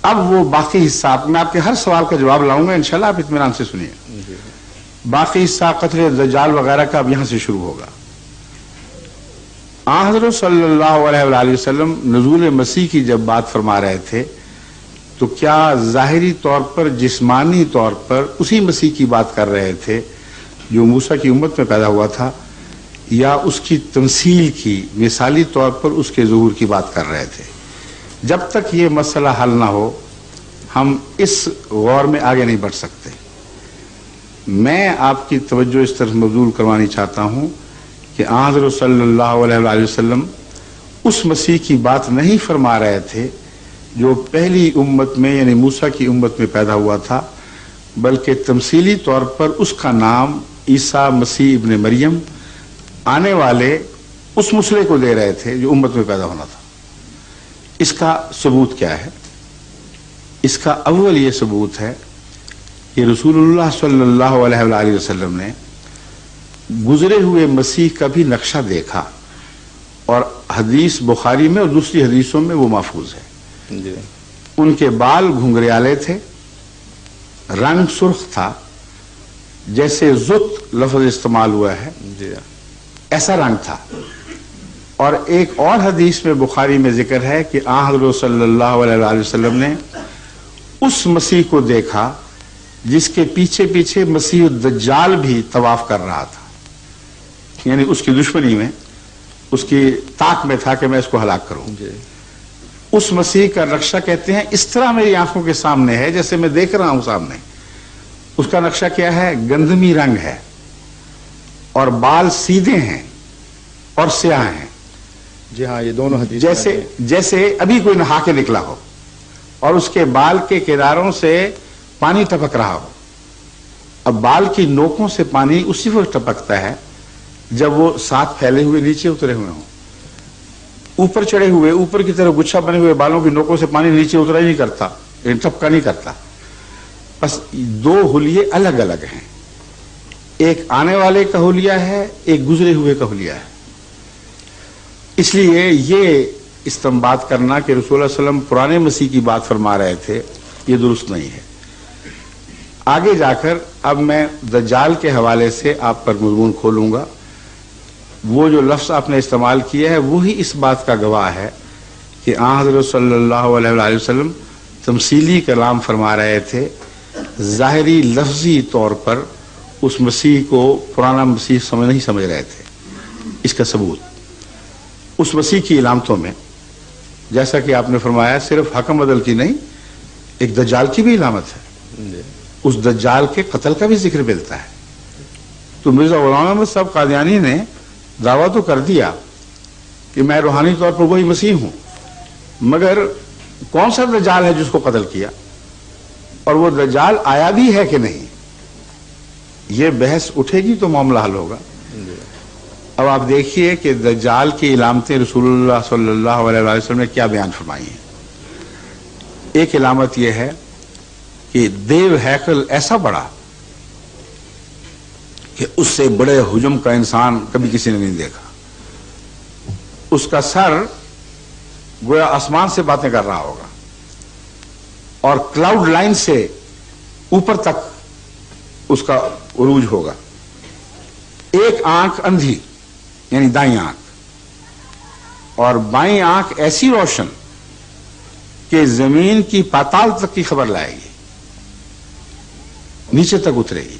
اب وہ باقی حصہ میں آپ کے ہر سوال کا جواب لاؤں گا انشاءاللہ، آپ اطمینان سے سنیے. باقی حصہ قتل دجال وغیرہ کا اب یہاں سے شروع ہوگا. حضرت صلی اللہ علیہ وآلہ وسلم نزول مسیح کی جب بات فرما رہے تھے تو کیا ظاہری طور پر جسمانی طور پر اسی مسیح کی بات کر رہے تھے جو موسیٰ کی امت میں پیدا ہوا تھا، یا اس کی تمثیل کی مثالی طور پر اس کے ظہور کی بات کر رہے تھے؟ جب تک یہ مسئلہ حل نہ ہو ہم اس غور میں آگے نہیں بڑھ سکتے. میں آپ کی توجہ اس طرف مبذول کروانی چاہتا ہوں کہ حضرت صلی اللہ علیہ وآلہ وسلم اس مسیح کی بات نہیں فرما رہے تھے جو پہلی امت میں یعنی موسیٰ کی امت میں پیدا ہوا تھا، بلکہ تمثیلی طور پر اس کا نام عیسیٰ مسیح ابن مریم آنے والے اس مسئلے کو دے رہے تھے جو امت میں پیدا ہونا تھا. اس کا ثبوت کیا ہے؟ اس کا اول یہ ثبوت ہے کہ رسول اللہ صلی اللہ علیہ وآلہ وسلم نے گزرے ہوئے مسیح کا بھی نقشہ دیکھا، اور حدیث بخاری میں اور دوسری حدیثوں میں وہ محفوظ ہے. ان کے بال گھنگریالے تھے، رنگ سرخ تھا، جیسے زت لفظ استعمال ہوا ہے ایسا رنگ تھا. اور ایک اور حدیث میں بخاری میں ذکر ہے کہ حضرت صلی اللہ علیہ وآلہ وسلم نے اس مسیح کو دیکھا جس کے پیچھے پیچھے مسیح الدجال بھی طواف کر رہا تھا، یعنی اس کی دشمنی میں، اس کی طاق میں تھا کہ میں اس کو ہلاک کروں. اس مسیح کا نقشہ کہتے ہیں اس طرح میری آنکھوں کے سامنے ہے جیسے میں دیکھ رہا ہوں سامنے. اس کا نقشہ کیا ہے؟ گندمی رنگ ہے، اور بال سیدھے ہیں اور سیاہ ہیں. جی ہاں، یہ دونوں حدیث جیسے ابھی کوئی نہا کے نکلا ہو اور اس کے بال کے کناروں سے پانی ٹپک رہا ہو. اب بال کی نوکوں سے پانی اسی وقت ٹپکتا ہے جب وہ ساتھ پھیلے ہوئے نیچے اترے ہوئے ہوں. اوپر چڑھے ہوئے، اوپر کی طرف گچھا بنے ہوئے بالوں کی نوکوں سے پانی نیچے اترا ہی نہیں کرتا، ٹپکا نہیں کرتا. بس دو حلیے الگ الگ ہیں، ایک آنے والے کا حلیہ ہے، ایک گزرے ہوئے کا حلیہ ہے. اس لیے یہ استنباط کرنا کہ رسول اللہ صلی اللہ علیہ وسلم پرانے مسیح کی بات فرما رہے تھے یہ درست نہیں ہے. آگے جا کر اب میں دجال کے حوالے سے آپ پر مضمون کھولوں گا. وہ جو لفظ آپ نے استعمال کیا ہے وہی اس بات کا گواہ ہے کہ حضرت صلی اللہ علیہ وآلہ وسلم تمثیلی کلام فرما رہے تھے، ظاہری لفظی طور پر اس مسیح کو پرانا مسیح نہیں سمجھ رہے تھے. اس کا ثبوت اس مسیح کی علامتوں میں، جیسا کہ آپ نے فرمایا صرف حکم عدل کی نہیں، ایک دجال کی بھی علامت ہے. اس دجال کے قتل کا بھی ذکر ملتا ہے. تو مرزا غلام احمد صاحب قادیانی نے دعویٰ تو کر دیا کہ میں روحانی طور پر وہی مسیح ہوں، مگر کون سا دجال ہے جس کو قتل کیا، اور وہ دجال آیا بھی ہے کہ نہیں، یہ بحث اٹھے گی تو معاملہ حل ہوگا. اب آپ دیکھیے کہ دجال کی علامتیں رسول اللہ صلی اللہ علیہ وسلم نے کیا بیان فرمائی ہیں. ایک علامت یہ ہے کہ دیو ہیکل ایسا بڑا کہ اس سے بڑے حجم کا انسان کبھی کسی نے نہیں دیکھا. اس کا سر گویا آسمان سے باتیں کر رہا ہوگا، اور کلاؤڈ لائن سے اوپر تک اس کا عروج ہوگا. ایک آنکھ اندھی یعنی دائیں آنکھ، اور بائیں آنکھ ایسی روشن کہ زمین کی پاتال تک کی خبر لائے گی، نیچے تک اترے گی.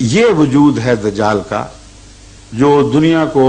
یہ وجود ہے دجال کا جو دنیا کو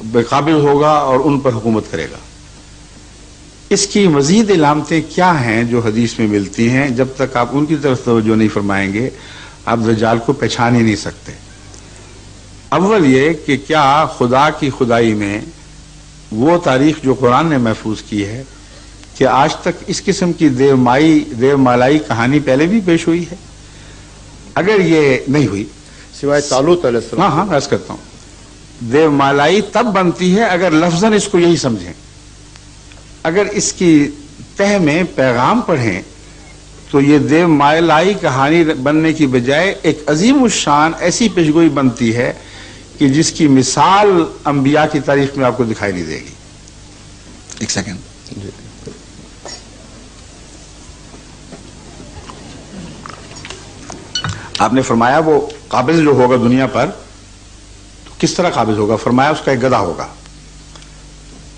بے قابل ہوگا اور ان پر حکومت کرے گا. اس کی مزید علامتیں کیا ہیں جو حدیث میں ملتی ہیں، جب تک آپ ان کی طرف توجہ نہیں فرمائیں گے آپ دجال کو پہچان ہی نہیں سکتے. اول یہ کہ کیا خدا کی خدائی میں وہ تاریخ جو قرآن نے محفوظ کی ہے کہ آج تک اس قسم کی دیو مالائی کہانی پہلے بھی پیش ہوئی ہے؟ اگر یہ نہیں ہوئی سوائے طالوت علیہ السلام. ہاں عرض کرتا ہوں، دیو مالائی تب بنتی ہے اگر لفظاً اس کو یہی سمجھیں. اگر اس کی تہ میں پیغام پڑھیں تو یہ دیو مالائی کہانی بننے کی بجائے ایک عظیم الشان ایسی پیشگوئی بنتی ہے کہ جس کی مثال انبیاء کی تاریخ میں آپ کو دکھائی نہیں دے گی. ایک سیکنڈ. آپ نے فرمایا وہ قابض جو ہوگا دنیا پر تو کس طرح قابض ہوگا؟ فرمایا اس کا ایک گدھا ہوگا،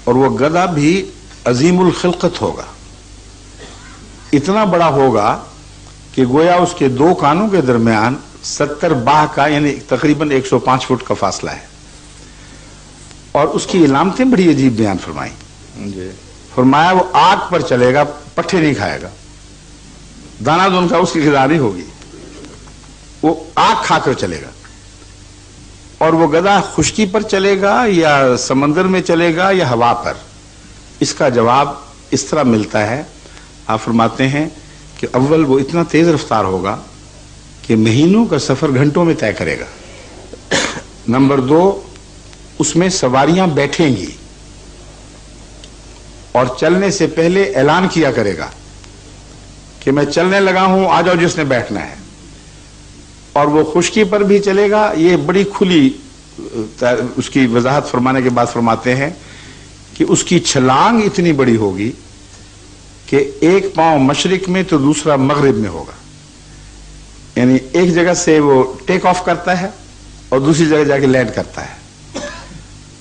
اور وہ گدھا بھی عظیم الخلقت ہوگا، اتنا بڑا ہوگا کہ گویا اس کے دو کانوں کے درمیان 70 باہ کا یعنی تقریباً 105 فٹ کا فاصلہ ہے، اور اس کی علامتیں بڑی عجیب بیان فرمائیں۔ جی فرمایا وہ آگ پر چلے گا، پٹھے نہیں کھائے گا، دانا دون کا اس کی غذا نہیں ہوگی، وہ آگ کھا کر چلے گا۔ اور وہ گدھا خشکی پر چلے گا یا سمندر میں چلے گا یا ہوا پر؟ اس کا جواب اس طرح ملتا ہے، آپ فرماتے ہیں کہ اول وہ اتنا تیز رفتار ہوگا کہ مہینوں کا سفر گھنٹوں میں طے کرے گا۔ نمبر 2، اس میں سواریاں بیٹھیں گی اور چلنے سے پہلے اعلان کیا کرے گا کہ میں چلنے لگا ہوں، آ جاؤ جس نے بیٹھنا ہے۔ اور وہ خشکی پر بھی چلے گا، یہ بڑی کھلی اس کی وضاحت فرمانے کے بعد فرماتے ہیں کہ اس کی چھلانگ اتنی بڑی ہوگی کہ ایک پاؤں مشرق میں تو دوسرا مغرب میں ہوگا، یعنی ایک جگہ سے وہ ٹیک آف کرتا ہے اور دوسری جگہ جا کے لینڈ کرتا ہے،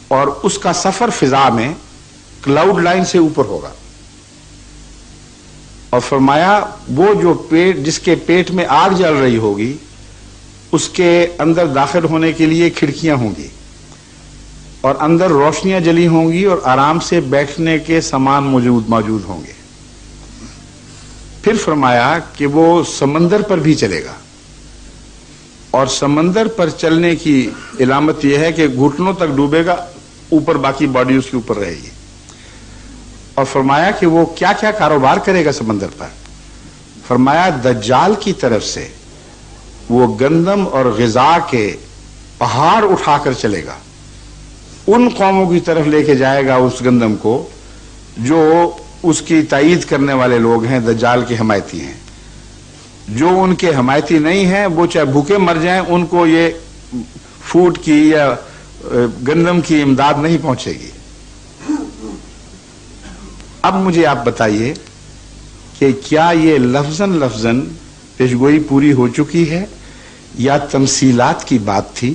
اور اس کا سفر فضا میں کلاؤڈ لائن سے اوپر ہوگا۔ اور فرمایا وہ جو پیٹ، جس کے پیٹ میں آگ جل رہی ہوگی، اس کے اندر داخل ہونے کے لیے کھڑکیاں ہوں گی اور اندر روشنیاں جلی ہوں گی اور آرام سے بیٹھنے کے سامان موجود ہوں گے۔ پھر فرمایا کہ وہ سمندر پر بھی چلے گا، اور سمندر پر چلنے کی علامت یہ ہے کہ گھٹنوں تک ڈوبے گا، اوپر باقی باڈی اس کے اوپر رہے گی۔ اور فرمایا کہ وہ کیا کیا کاروبار کرے گا سمندر پر؟ فرمایا دجال کی طرف سے وہ گندم اور غذا کے پہاڑ اٹھا کر چلے گا، ان قوموں کی طرف لے کے جائے گا اس گندم کو جو اس کی تائید کرنے والے لوگ ہیں، دجال کے حمایتی ہیں۔ جو ان کے حمایتی نہیں ہیں وہ چاہے بھوکے مر جائیں، ان کو یہ فوڈ کی یا گندم کی امداد نہیں پہنچے گی۔ اب مجھے آپ بتائیے کہ کیا یہ لفظاً پیشگوئی پوری ہو چکی ہے یا تمثیلات کی بات تھی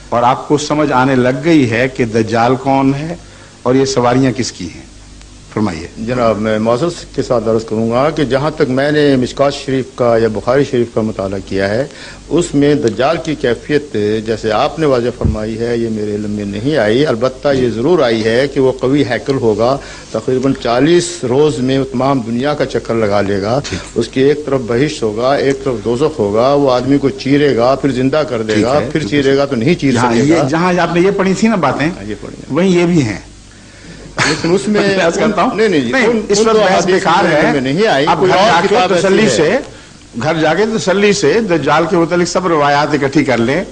اور آپ کو سمجھ آنے لگ گئی ہے کہ دجال کون ہے اور یہ سواریاں کس کی ہیں؟ فرمائیے جناب، میں معذرت کے ساتھ عرض کروں گا کہ جہاں تک میں نے مشکات شریف کا یا بخاری شریف کا مطالعہ کیا ہے، اس میں دجال کی کیفیت جیسے آپ نے واضح فرمائی ہے یہ میرے علم میں نہیں آئی۔ البتہ یہ ضرور آئی ہے کہ وہ قوی ہیکل ہوگا، تقریباً 40 روز میں وہ تمام دنیا کا چکر لگا لے گا۔ اس کی ایک طرف بہشت ہوگا، ایک طرف دوزخ ہوگا، وہ آدمی کو چیرے گا، پھر زندہ کر دے گا، پھر چیرے گا تو نہیں چیر سکے گا۔ جہاں آپ نے یہ پڑھی تھی نا باتیں، وہیں یہ بھی ہیں، لیکن اس میں نہیں اس وقت بحث بیکار ہے۔ اب گھر جا کے تسلی سے دجال کے متعلق سب روایات اکٹھی کر لیں،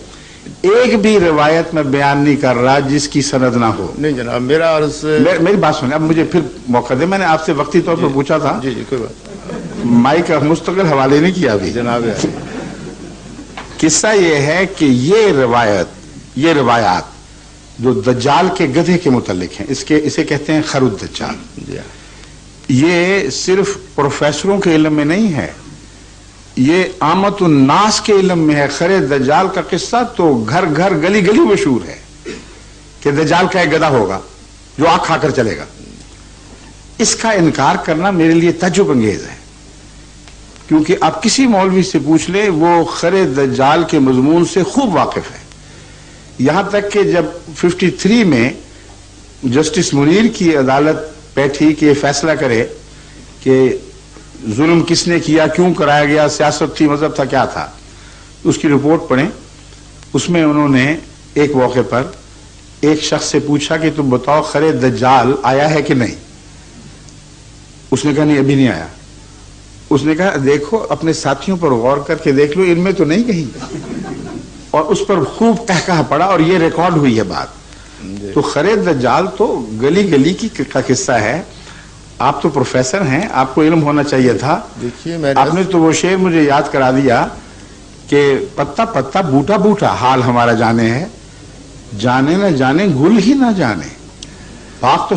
ایک بھی روایت میں بیان نہیں کر رہا جس کی سند نہ ہو۔ نہیں جناب، میرا عرض میری بات سنیں، اب مجھے پھر موقع دے، میں نے آپ سے وقتی طور پر پوچھا تھا، جی کوئی بات مائک کا مستقل حوالے نہیں کیا ابھی جناب۔ قصہ یہ ہے کہ یہ روایات جو دجال کے گدھے کے متعلق ہیں، اسے کہتے ہیں خرد دجال، یہ صرف پروفیسروں کے علم میں نہیں ہے، یہ عامت الناس کے علم میں ہے۔ خر دجال کا قصہ تو گھر گھر گلی گلی مشہور ہے کہ دجال کا ایک گدھا ہوگا جو آگ کھا کر چلے گا۔ اس کا انکار کرنا میرے لیے تعجب انگیز ہے، کیونکہ آپ کسی مولوی سے پوچھ لیں، وہ خر دجال کے مضمون سے خوب واقف ہے۔ یہاں تک کہ جب 53 میں جسٹس منیر کی عدالت بیٹھی کہ یہ فیصلہ کرے کہ ظلم کس نے کیا، کیوں کرایا گیا، سیاست تھی، مذہب تھا، کیا تھا، اس کی رپورٹ پڑھیں۔ اس میں انہوں نے ایک موقع پر ایک شخص سے پوچھا کہ تم بتاؤ خر دجال آیا ہے کہ نہیں؟ اس نے کہا نہیں، ابھی نہیں آیا۔ اس نے کہا دیکھو اپنے ساتھیوں پر غور کر کے دیکھ لو، ان میں تو نہیں کہیں، اور اس پر خوب کہکہا پڑا اور یہ ریکارڈ ہوئی ہے بات۔ تو خر دجال تو گلی گلی کا قصہ ہے۔ آپ تو پروفیسر ہیں، آپ کو علم ہونا چاہیے تھا۔ دیکھیے آپ نے تو وہ شعر مجھے یاد کرا دیا کہ پتا پتا بوٹا بوٹا حال ہمارا جانے ہے، جانے نہ جانے گل ہی نہ جانے، باغ تو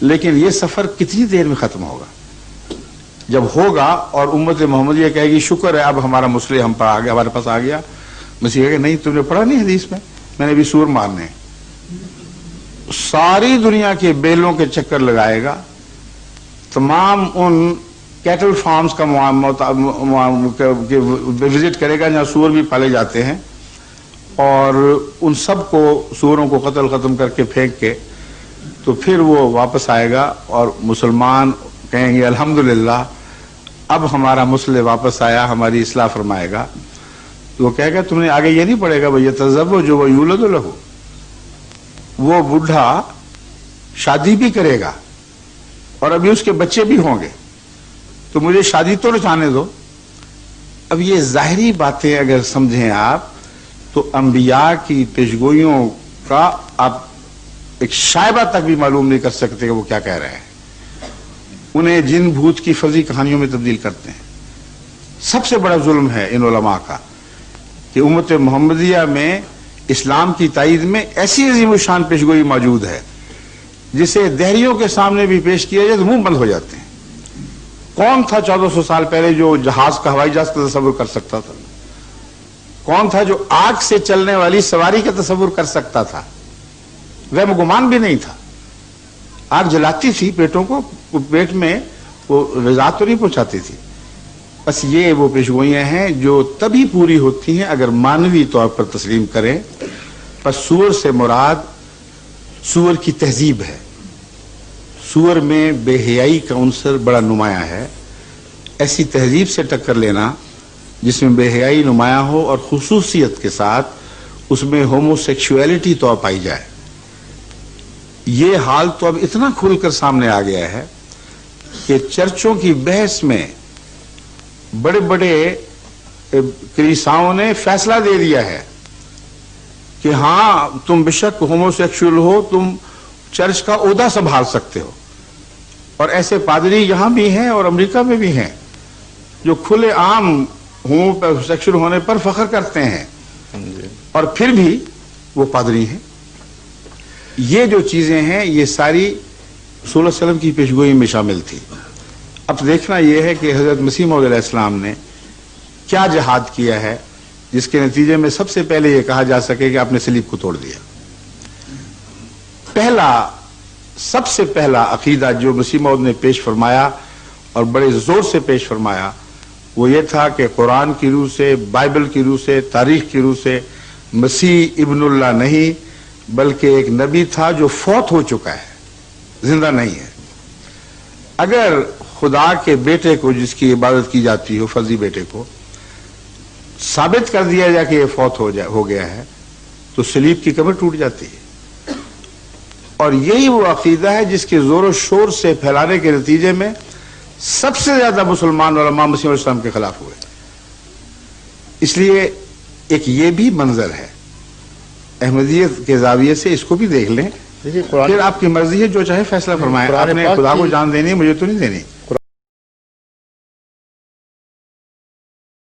لیکن یہ سفر کتنی دیر میں ختم ہوگا؟ جب ہوگا اور امت محمدیہ کہے گی شکر ہے اب ہمارا مسئلہ ہم پر آ گیا، ہمارے پاس آ گیا، مسیح کہے گا نہیں تم نے پڑھا نہیں حدیث میں نے بھی سور مارنے ہیں۔ ساری دنیا کے بیلوں کے چکر لگائے گا، تمام ان کیٹل فارمز کا وزٹ کرے گا جہاں سور بھی پالے جاتے ہیں، اور ان سب کو سوروں کو قتل ختم کر کے پھینک کے تو پھر وہ واپس آئے گا اور مسلمان کہیں گے الحمدللہ اب ہمارا مسئلہ واپس آیا، ہماری اصلاح فرمائے گا۔ تو وہ کہے گا تم نے آگے یہ نہیں پڑھے گا بھئی یتزوج و یولد لہ، وہ بوڑھا شادی بھی کرے گا اور ابھی اس کے بچے بھی ہوں گے، تو مجھے شادی تو رچانے دو۔ اب یہ ظاہری باتیں اگر سمجھیں آپ تو انبیاء کی پیشگوئیوں کا آپ ایک شائبہ تک بھی معلوم نہیں کر سکتے کہ وہ کیا کہہ رہے ہیں، انہیں جن بھوت کی فرضی کہانیوں میں تبدیل کرتے ہیں۔ سب سے بڑا ظلم ہے ان علماء کا کہ امت محمدیہ میں اسلام کی تائید میں ایسی عظیم الشان پیشگوئی موجود ہے جسے دہریوں کے سامنے بھی پیش کیا جائے تو منہ بند ہو جاتے ہیں۔ کون تھا 1400 سال پہلے جو جہاز کا ہوائی جہاز کا تصور کر سکتا تھا؟ کون تھا جو آگ سے چلنے والی سواری کا تصور کر سکتا تھا؟ وہم گمان بھی نہیں تھا۔ آگ جلاتی تھی پیٹوں کو، پیٹ میں وہ غذا تو نہیں پہنچاتی تھی۔ بس یہ وہ پیشگوئیاں ہیں جو تبھی پوری ہوتی ہیں اگر مانوی طور پر تسلیم کریں۔ بس سور سے مراد سور کی تہذیب ہے، سور میں بے حیائی کا عنصر بڑا نمایاں ہے۔ ایسی تہذیب سے ٹکر لینا جس میں بے حیائی نمایاں ہو اور خصوصیت کے ساتھ اس میں ہومو سیکشولیٹی تو پائی جائے، یہ حال تو اب اتنا کھل کر سامنے آ گیا ہے کہ چرچوں کی بحث میں بڑے بڑے کلیساؤں نے فیصلہ دے دیا ہے کہ ہاں تم بشک ہومو سیکشول ہو، تم چرچ کا عہدہ سنبھال سکتے ہو۔ اور ایسے پادری یہاں بھی ہیں اور امریکہ میں بھی ہیں جو کھلے عام ہومو سیکشول ہونے پر فخر کرتے ہیں، اور پھر بھی وہ پادری ہیں۔ یہ جو چیزیں ہیں یہ ساری رسول اللہ علیہ وسلم کی پیشگوئی میں شامل تھی۔ اب دیکھنا یہ ہے کہ حضرت مسیح موعود علیہ السلام نے کیا جہاد کیا ہے جس کے نتیجے میں سب سے پہلے یہ کہا جا سکے کہ آپ نے صلیب کو توڑ دیا۔ سب سے پہلا عقیدہ جو مسیح موعود نے پیش فرمایا اور بڑے زور سے پیش فرمایا وہ یہ تھا کہ قرآن کی روح سے، بائبل کی روح سے، تاریخ کی روح سے مسیح ابن اللہ نہیں بلکہ ایک نبی تھا جو فوت ہو چکا ہے، زندہ نہیں ہے۔ اگر خدا کے بیٹے کو جس کی عبادت کی جاتی ہو، فرضی بیٹے کو، ثابت کر دیا جائے کہ یہ فوت ہو گیا ہے تو صلیب کی کمر ٹوٹ جاتی ہے۔ اور یہی وہ عقیدہ ہے جس کے زور و شور سے پھیلانے کے نتیجے میں سب سے زیادہ مسلمان علماء مسیح علیہ السلام کے خلاف ہوئے۔ اس لیے ایک یہ بھی منظر ہے احمدیت کے زاویے سے، اس کو بھی دیکھ لیں، پھر آپ کی مرضی ہے جو چاہے فیصلہ فرمائیں۔ آپ نے خدا کو جان دینی ہے، مجھے تو نہیں دینی۔